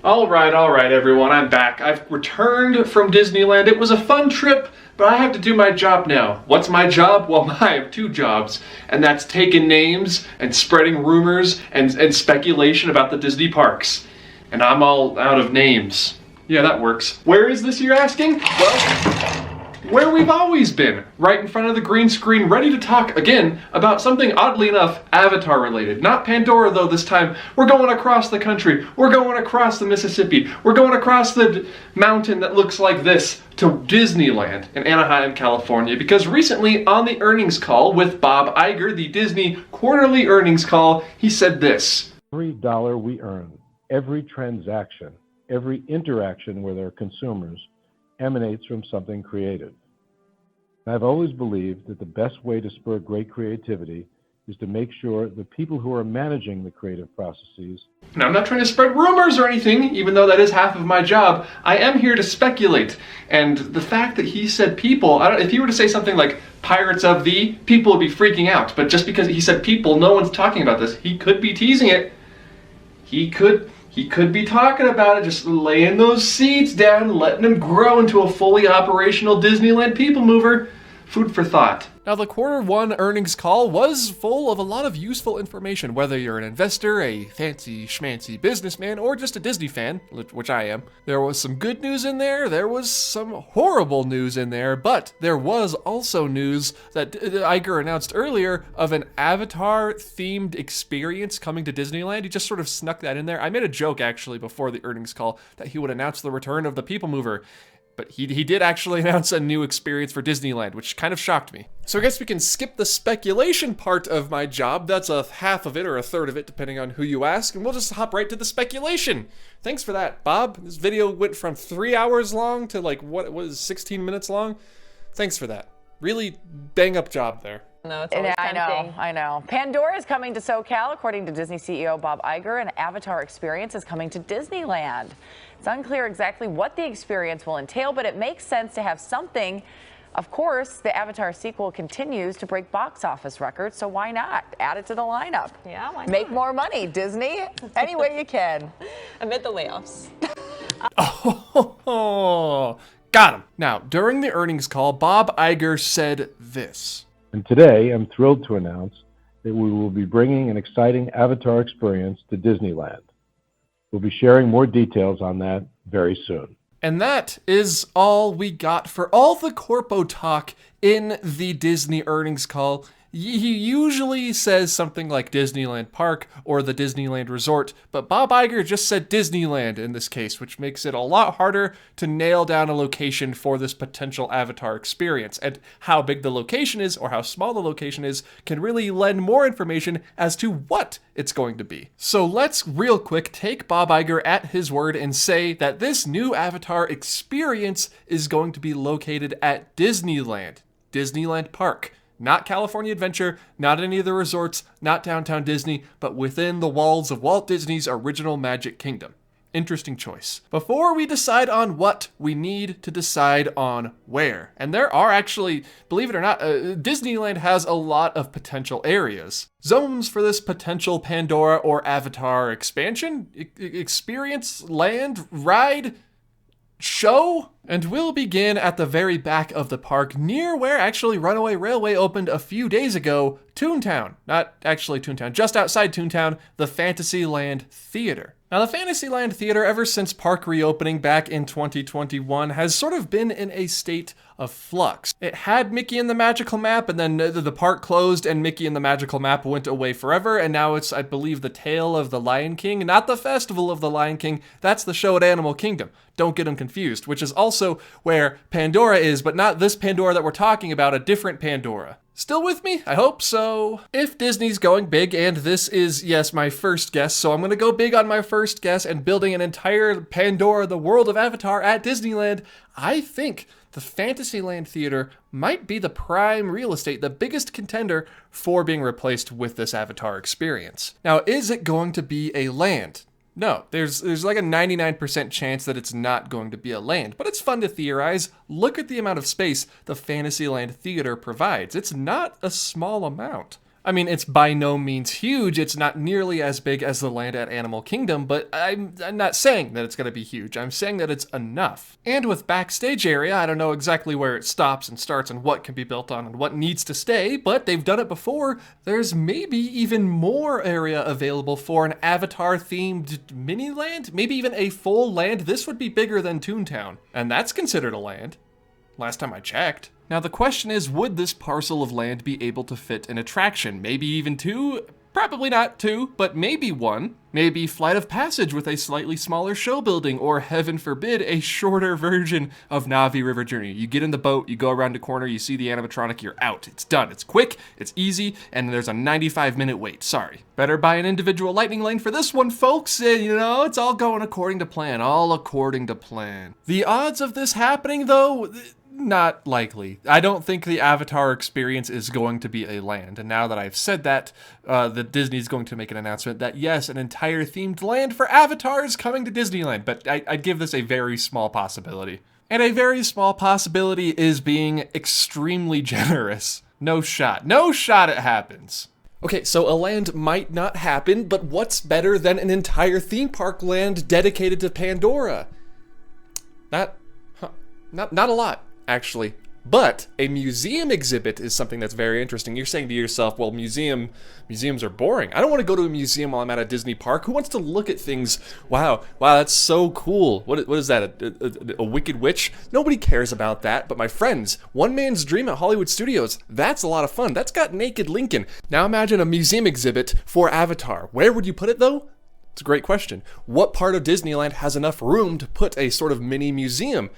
All right, everyone, I'm back. I've returned from Disneyland. It was a fun trip, but I have to do my job now. What's my job? Well, I have two jobs, and that's taking names and spreading rumors and speculation about the Disney parks. And I'm all out of names. Yeah, that works. Where is this, you're asking? Well, where we've always been, right in front of the green screen, ready to talk again about something oddly enough Avatar related. Not Pandora though this time. We're going across the country. We're going across the Mississippi. We're going across the mountain that looks like this to Disneyland in Anaheim, California, because recently on the earnings call with Bob Iger, the Disney quarterly earnings call, he said this. Every dollar we earn, every transaction, every interaction with our consumers emanates from something creative. I've always believed that the best way to spur great creativity is to make sure the people who are managing the creative processes. Now, I'm not trying to spread rumors or anything, even though that is half of my job. I am here to speculate. And the fact that he said people, if he were to say something like Pirates of the, people would be freaking out. But just because he said people, no one's talking about this. He could be teasing it. He could be talking about it, just laying those seeds down, letting them grow into a fully operational Disneyland people mover. Food for thought. Now, the Q1 earnings call was full of a lot of useful information, whether you're an investor, a fancy schmancy businessman, or just a Disney fan, which I am. There was some good news in there was some horrible news in there, but there was also news that Iger announced earlier of an Avatar-themed experience coming to Disneyland. He just sort of snuck that in there. I made a joke, actually, before the earnings call that he would announce the return of the PeopleMover. But he did actually announce a new experience for Disneyland, which kind of shocked me. So I guess we can skip the speculation part of my job. That's a half of it or a third of it, depending on who you ask. And we'll just hop right to the speculation. Thanks for that, Bob. This video went from 3 hours long to like, what was 16 minutes long? Thanks for that. Really bang up job there. No, it's always tempting. I know. Pandora is coming to SoCal, according to Disney CEO Bob Iger. An Avatar experience is coming to Disneyland. It's unclear exactly what the experience will entail, but it makes sense to have something. Of course, the Avatar sequel continues to break box office records, so why not? Add it to the lineup. Yeah, why not? Make more money, Disney, any way you can. Amid the layoffs. Oh, got him. Now, during the earnings call, Bob Iger said this. And today, I'm thrilled to announce that we will be bringing an exciting Avatar experience to Disneyland. We'll be sharing more details on that very soon. And that is all we got for all the corpo talk in the Disney earnings call. He usually says something like Disneyland Park or the Disneyland Resort, but Bob Iger just said Disneyland in this case, which makes it a lot harder to nail down a location for this potential Avatar experience. And how big the location is or how small the location is can really lend more information as to what it's going to be. So let's real quick take Bob Iger at his word and say that this new Avatar experience is going to be located at Disneyland, Disneyland Park. Not California Adventure, not any of the resorts, not Downtown Disney, but within the walls of Walt Disney's original Magic Kingdom. Interesting choice. Before we decide on what, we need to decide on where. And there are actually, believe it or not, Disneyland has a lot of potential areas. Zones for this potential Pandora or Avatar expansion, experience, land, ride, show. And we'll begin at the very back of the park, near where actually Runaway Railway opened a few days ago, Toontown. Not actually Toontown, just outside Toontown, the Fantasyland Theater. Now, the Fantasyland Theater, ever since park reopening back in 2021, has sort of been in a state of flux. It had Mickey and the Magical Map, and then the park closed and Mickey and the Magical Map went away forever, and now it's, I believe, the Tale of the Lion King, not the Festival of the Lion King. That's the show at Animal Kingdom. Don't get them confused, which is also where Pandora is, but not this Pandora that we're talking about, a different Pandora. Still with me? I hope so. If Disney's going big, and this is, yes, my first guess, so I'm gonna go big on my first guess and building an entire Pandora, the world of Avatar at Disneyland, I think the Fantasyland Theater might be the prime real estate, the biggest contender for being replaced with this Avatar experience. Now, is it going to be a land? No, there's like a 99% chance that it's not going to be a land, but it's fun to theorize. Look at the amount of space the Fantasyland Theater provides. It's not a small amount. I mean, it's by no means huge. It's not nearly as big as the land at Animal Kingdom, but I'm not saying that it's going to be huge. I'm saying that it's enough. And with backstage area, I don't know exactly where it stops and starts and what can be built on and what needs to stay, but they've done it before. There's maybe even more area available for an Avatar-themed mini land, maybe even a full land. This would be bigger than Toontown, and that's considered a land. Last time I checked. Now the question is, would this parcel of land be able to fit an attraction? Maybe even two? Probably not two, but maybe one. Maybe Flight of Passage with a slightly smaller show building, or heaven forbid, a shorter version of Na'vi River Journey. You get in the boat, you go around the corner, you see the animatronic, you're out. It's done. It's quick, it's easy, and there's a 95-minute wait. Sorry. Better buy an individual lightning lane for this one, folks. You know, it's all going according to plan. All according to plan. The odds of this happening, though, not likely. I don't think the Avatar experience is going to be a land. And now that I've said that, the Disney's going to make an announcement that yes, an entire themed land for Avatar is coming to Disneyland. But I'd give this a very small possibility. And a very small possibility is being extremely generous. No shot. No shot it happens. Okay, so a land might not happen, but what's better than an entire theme park land dedicated to Pandora? Not a lot, actually. But a museum exhibit is something that's very interesting. You're saying to yourself, well, museums are boring. I don't want to go to a museum while I'm at a Disney park. Who wants to look at things? Wow, that's so cool. What is that, a Wicked Witch? Nobody cares about that, but my friends, One Man's Dream at Hollywood Studios, that's a lot of fun. That's got Naked Lincoln. Now imagine a museum exhibit for Avatar. Where would you put it, though? It's a great question. What part of Disneyland has enough room to put a sort of mini museum?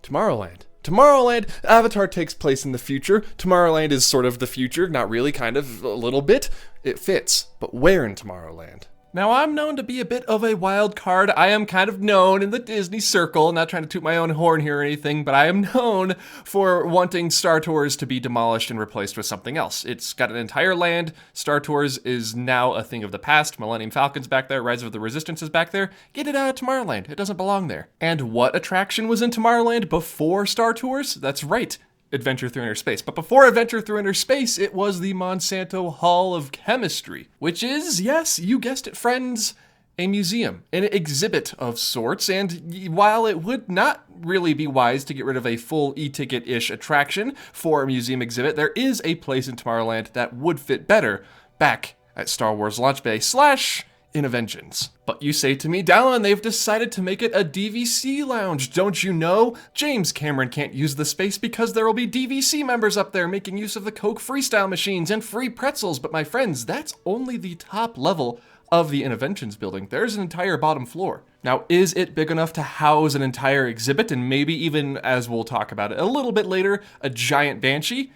Tomorrowland. Tomorrowland, Avatar takes place in the future. Tomorrowland is sort of the future, not really, kind of, a little bit. It fits, but where in Tomorrowland? Now, I'm known to be a bit of a wild card. I am kind of known in the Disney circle, not trying to toot my own horn here or anything, but I am known for wanting Star Tours to be demolished and replaced with something else. It's got an entire land. Star Tours is now a thing of the past. Millennium Falcon's back there. Rise of the Resistance is back there. Get it out of Tomorrowland. It doesn't belong there. And what attraction was in Tomorrowland before Star Tours? That's right. Adventure Through Inner Space. But before Adventure Through Inner Space, it was the Monsanto Hall of Chemistry, which is, yes, you guessed it, friends, a museum, an exhibit of sorts. And while it would not really be wise to get rid of a full e-ticket-ish attraction for a museum exhibit, there is a place in Tomorrowland that would fit better back at Star Wars Launch Bay / Interventions. But you say to me, Dallin, they've decided to make it a DVC lounge. Don't you know? James Cameron can't use the space because there will be DVC members up there making use of the Coke freestyle machines and free pretzels. But my friends, that's only the top level of the Interventions building. There's an entire bottom floor. Now, is it big enough to house an entire exhibit and maybe even, as we'll talk about it a little bit later, a giant Banshee?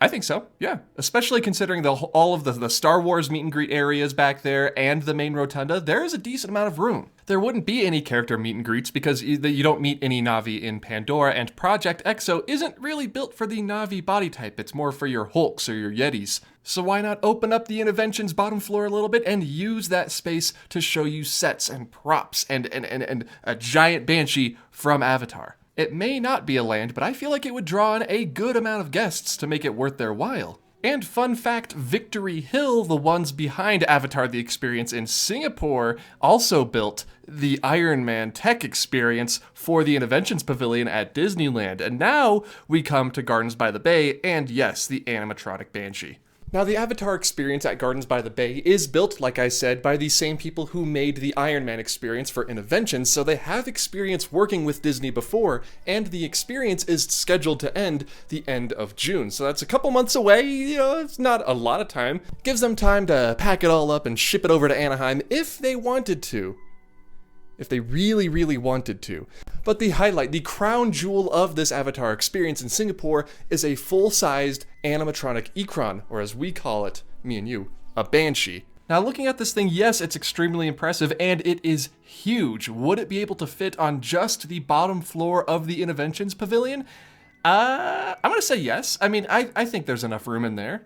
I think so, yeah. Especially considering all of the Star Wars meet and greet areas back there and the main rotunda, there is a decent amount of room. There wouldn't be any character meet and greets because you don't meet any Na'vi in Pandora, and Project EXO isn't really built for the Na'vi body type. It's more for your Hulks or your Yetis. So why not open up the Interventions bottom floor a little bit and use that space to show you sets and props and a giant Banshee from Avatar? It may not be a land, but I feel like it would draw in a good amount of guests to make it worth their while. And fun fact, Victory Hill, the ones behind Avatar the Experience in Singapore, also built the Iron Man tech experience for the Interventions Pavilion at Disneyland. And now we come to Gardens by the Bay and yes, the animatronic Banshee. Now, the Avatar experience at Gardens by the Bay is built, like I said, by the same people who made the Iron Man experience for Interventions, so they have experience working with Disney before, and the experience is scheduled to end the end of June. So that's a couple months away, it's not a lot of time. Gives them time to pack it all up and ship it over to Anaheim if they wanted to. If they really, really wanted to. But the highlight, the crown jewel of this Avatar experience in Singapore is a full-sized animatronic Ikran, or as we call it, me and you, a Banshee. Now looking at this thing, yes, it's extremely impressive and it is huge. Would it be able to fit on just the bottom floor of the Interventions Pavilion? I'm gonna say yes. I mean, I think there's enough room in there.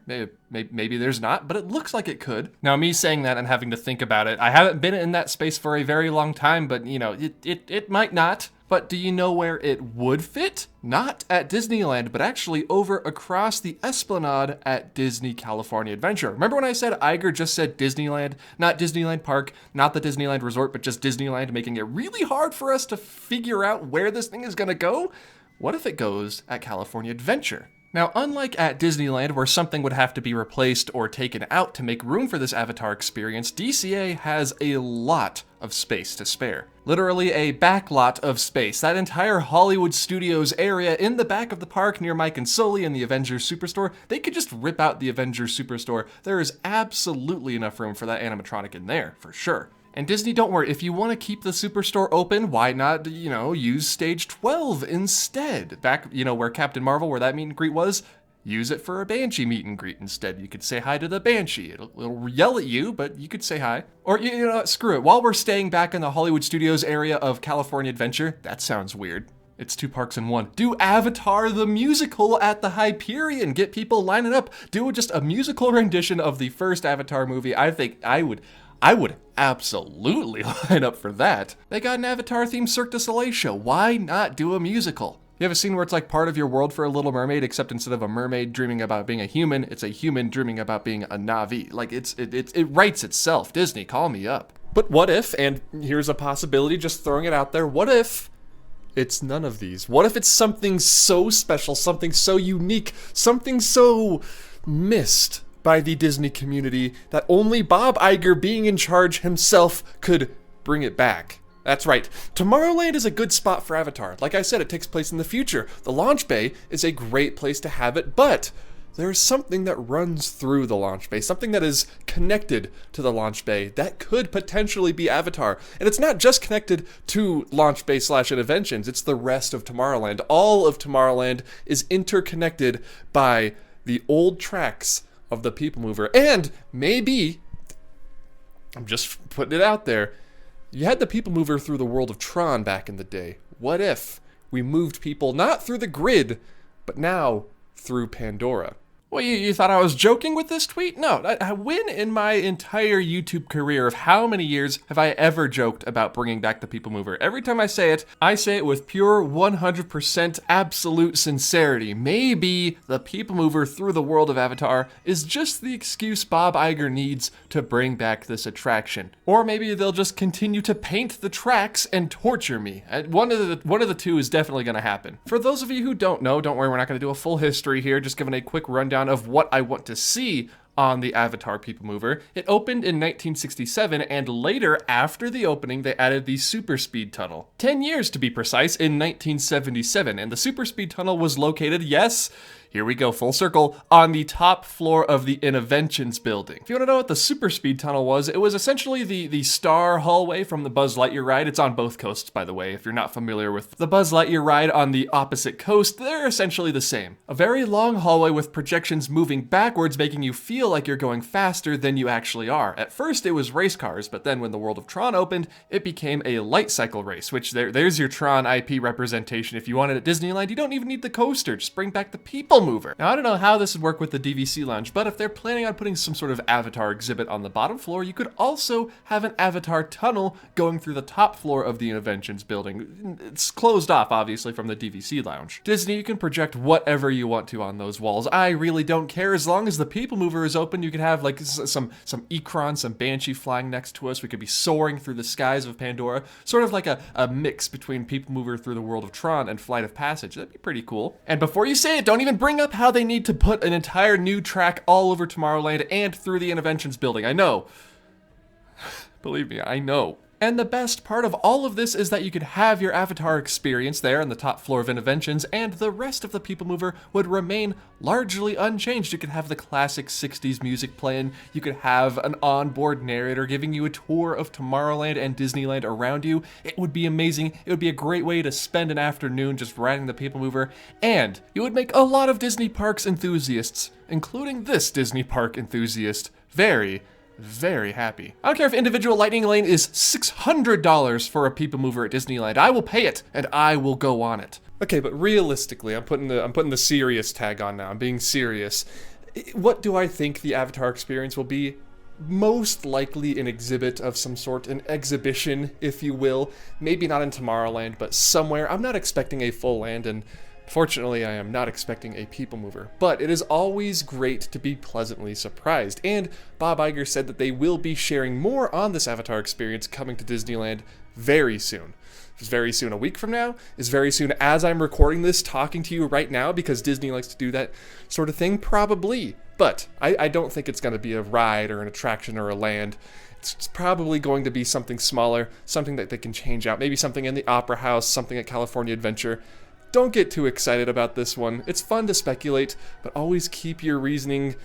Maybe there's not, but it looks like it could. Now, me saying that and having to think about it, I haven't been in that space for a very long time, but you know, it might not. But do you know where it would fit? Not at Disneyland, but actually over across the Esplanade at Disney California Adventure. Remember when I said Iger just said Disneyland? Not Disneyland Park, not the Disneyland Resort, but just Disneyland, making it really hard for us to figure out where this thing is gonna go? What if it goes at California Adventure? Now, unlike at Disneyland, where something would have to be replaced or taken out to make room for this Avatar experience, DCA has a lot of space to spare. Literally a backlot of space. That entire Hollywood Studios area in the back of the park near Mike and Sully and the Avengers Superstore, they could just rip out the Avengers Superstore. There is absolutely enough room for that animatronic in there, for sure. And Disney, don't worry, if you want to keep the Superstore open, why not, you know, use Stage 12 instead? Back, you know, where Captain Marvel, where that meet and greet was, use it for a Banshee meet and greet instead. You could say hi to the Banshee. It'll yell at you, but you could say hi. Or, you know, screw it. While we're staying back in the Hollywood Studios area of California Adventure, that sounds weird. It's 2 parks in one. Do Avatar the musical at the Hyperion. Get people lining up. Do just a musical rendition of the first Avatar movie. I think I would absolutely line up for that. They got an Avatar-themed Cirque du Soleil show. Why not do a musical? You have a scene where it's like part of your world for a Little Mermaid, except instead of a mermaid dreaming about being a human, it's a human dreaming about being a Na'vi. Like, it writes itself. Disney, call me up. But what if, and here's a possibility, just throwing it out there, what if it's none of these? What if it's something so special, something so unique, something so missed by the Disney community that only Bob Iger, being in charge himself, could bring it back? That's right. Tomorrowland is a good spot for Avatar. Like I said, it takes place in the future. The launch bay is a great place to have it, but there's something that runs through the launch bay, something that is connected to the launch bay that could potentially be Avatar. And it's not just connected to launch bay / Interventions, it's the rest of Tomorrowland. All of Tomorrowland is interconnected by the old tracks of the PeopleMover. And maybe, I'm just putting it out there, you had the PeopleMover through the world of Tron back in the day. What if we moved people not through the grid, but now through Pandora? Well, you thought I was joking with this tweet? No, when in my entire YouTube career of how many years have I ever joked about bringing back the PeopleMover? Every time I say it with pure 100% absolute sincerity. Maybe the PeopleMover through the world of Avatar is just the excuse Bob Iger needs to bring back this attraction. Or maybe they'll just continue to paint the tracks and torture me. One of the two is definitely going to happen. For those of you who don't know, don't worry, we're not going to do a full history here, just giving a quick rundown of what I want to see on the Avatar PeopleMover. It opened in 1967, and later, after the opening, they added the Super Speed Tunnel. 10 years to be precise, in 1977, and the Super Speed Tunnel was located, yes, here we go, full circle, on the top floor of the Interventions building. If you want to know what the Super Speed Tunnel was, it was essentially the star hallway from the Buzz Lightyear ride. It's on both coasts, by the way. If you're not familiar with the Buzz Lightyear ride on the opposite coast, they're essentially the same. A very long hallway with projections moving backwards, making you feel like you're going faster than you actually are. At first, it was race cars, but then when the World of Tron opened, it became a light cycle race, which there's your Tron IP representation. If you want it at Disneyland, you don't even need the coaster. Just bring back the PeopleMover. Now, I don't know how this would work with the DVC lounge, but if they're planning on putting some sort of Avatar exhibit on the bottom floor, you could also have an Avatar tunnel going through the top floor of the Interventions building. It's closed off, obviously, from the DVC lounge. Disney, you can project whatever you want to on those walls. I really don't care. As long as the PeopleMover is open, you could have like some Ikron, some Banshee flying next to us. We could be soaring through the skies of Pandora. Sort of like a mix between PeopleMover through the world of Tron and Flight of Passage. That'd be pretty cool. And before you say it, don't even bring up how they need to put an entire new track all over Tomorrowland and through the Interventions building. I know. Believe me, I know. And the best part of all of this is that you could have your Avatar experience there on the top floor of Interventions, and the rest of the PeopleMover would remain largely unchanged. You could have the classic 60s music playing, you could have an onboard narrator giving you a tour of Tomorrowland and Disneyland around you. It would be amazing. It would be a great way to spend an afternoon just riding the PeopleMover, and it would make a lot of Disney parks enthusiasts, including this Disney park enthusiast, very happy. I don't care if individual Lightning Lane is $600 for a PeopleMover at Disneyland. I will pay it, and I will go on it. Okay, but realistically, I'm putting the serious tag on now. I'm being serious. What do I think the Avatar experience will be? Most likely an exhibit of some sort, an exhibition, if you will. Maybe not in Tomorrowland, but somewhere. I'm not expecting a full land, and fortunately, I am not expecting a PeopleMover. But it is always great to be pleasantly surprised. And Bob Iger said that they will be sharing more on this Avatar experience coming to Disneyland very soon. Is very soon a week from now? Is very soon as I'm recording this, talking to you right now, because Disney likes to do that sort of thing? Probably. But I don't think it's going to be a ride or an attraction or a land. It's probably going to be something smaller, something that they can change out. Maybe something in the Opera House, something at California Adventure. Don't get too excited about this one. It's fun to speculate, but always keep your reasoning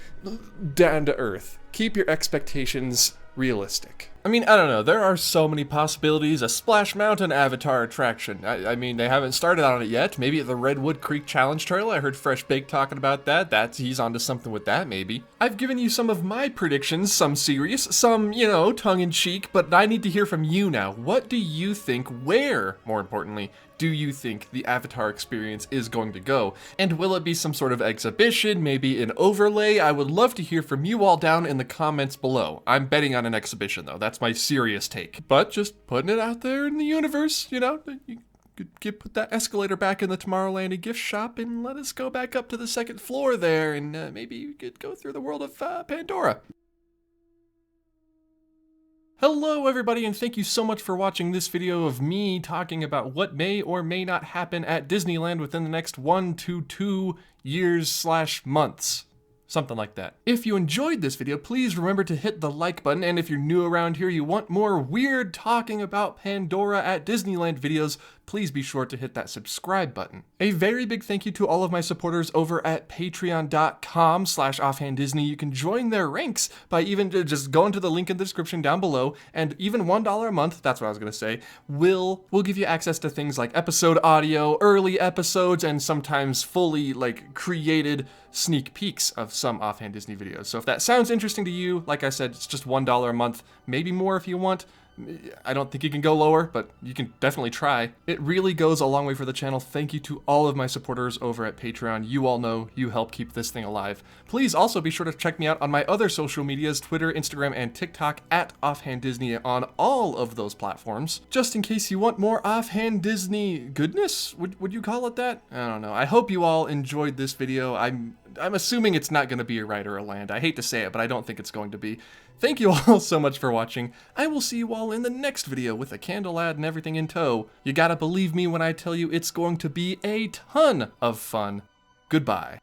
down to earth. Keep your expectations realistic. I mean, I don't know. There are so many possibilities. A Splash Mountain Avatar attraction. I mean, they haven't started on it yet. Maybe at the Redwood Creek Challenge Trail. I heard Fresh Baked talking about that. He's onto something with that, maybe. I've given you some of my predictions, some serious, some, you know, tongue-in-cheek, but I need to hear from you now. What do you think, where, more importantly, do you think the Avatar experience is going to go? And will it be some sort of exhibition, maybe an overlay? I would love to hear from you all down in the comments below. I'm betting on an exhibition, though. That's my serious take. But just putting it out there in the universe, you know, you could put that escalator back in the Tomorrowland gift shop and let us go back up to the second floor there, and maybe you could go through the world of Pandora. Hello everybody, and thank you so much for watching this video of me talking about what may or may not happen at Disneyland within the next 1 to 2 years/months. Something like that. If you enjoyed this video, please remember to hit the like button, and if you're new around here, you want more weird talking about Pandora at Disneyland videos, please be sure to hit that subscribe button. A very big thank you to all of my supporters over at patreon.com/offhanddisney. You can join their ranks by even just going to the link in the description down below, and even $1 a month, that's what I was gonna say, will give you access to things like episode audio, early episodes, and sometimes fully created sneak peeks of some Offhand Disney videos. So if that sounds interesting to you, like I said, it's just $1 a month, maybe more if you want. I don't think you can go lower, but you can definitely try. It really goes a long way for the channel. Thank you to all of my supporters over at Patreon. You all know you help keep this thing alive. Please also be sure to check me out on my other social medias, Twitter, Instagram, and TikTok at Offhand Disney on all of those platforms. Just in case you want more Offhand Disney goodness, would you call it that? I don't know. I hope you all enjoyed this video. I'm assuming it's not going to be a ride or a land. I hate to say it, but I don't think it's going to be. Thank you all so much for watching. I will see you all in the next video with a candle ad and everything in tow. You gotta believe me when I tell you it's going to be a ton of fun. Goodbye.